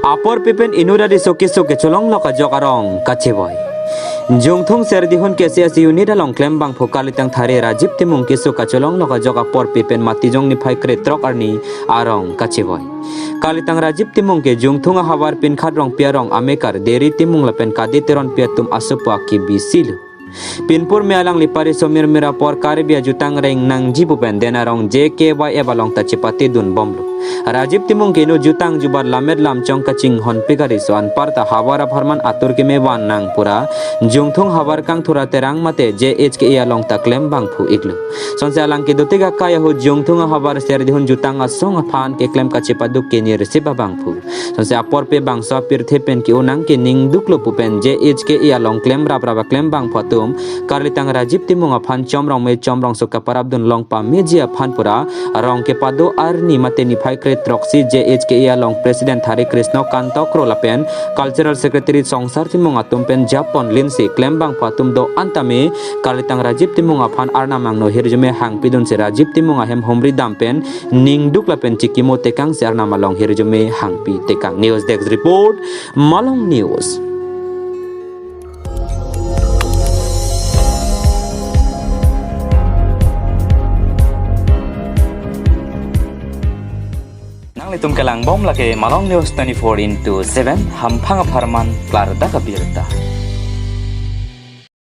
Apor pipen inurari soke cholong loka jokarong kacheboy. Jungthung serdihun KCS unit along klem bang phokalitang thare Rajib Timung kisu kacholong loka joka por pipen matijong ni phai kre trok arni arong kacheboy. Kalitang Rajib Timung ke jungthung hawar pin khadrong piarong amekar deri timung lapen kaditeron piatum asupwa ki bisilu. Pinpur mealang lipari somir mira por karibia jutang reng nang jibu pen denarong JKY ebalong tachipati dun bomlu. Rajib Timung kenu jutang jubar lamed lam chong kaching hon pigari soan parta hawara bharman atur ke mewan nang pura jungthung hawar kang thura terang mate JHK along taklem bang phu iglu. Sonse alang ke dutiga kaya hu jungthung hawar serdihun jutang asong phan ke klem kachipaduk ke ni resiba bang phu. Sonse apor pe bang sopir thepen ki unang ke ning duklo pupen JHK along klem raba klem bang phatum karlitang Rajib Timung aphan chomrong me chomrong suka parabdun long pa meji aphan pura rong ke pado arni mate ni phai kre troksi JHK along President Hari Krishna Kantokro lapen Cultural Secretary Songsar Timung atum pen Japon Lindsay klembang patum do antame kalitang Rajib Timung aphan arna mangno hirjume hang pidun se Rajib Timung ahem homri dampen ningduk lapen chikimo tekang se arna malong hirjume hang pi tekang. News Desk report Malong News. Tum kelang bom lagi Malong News 24/7 ham phanga pharman klar da kabirta.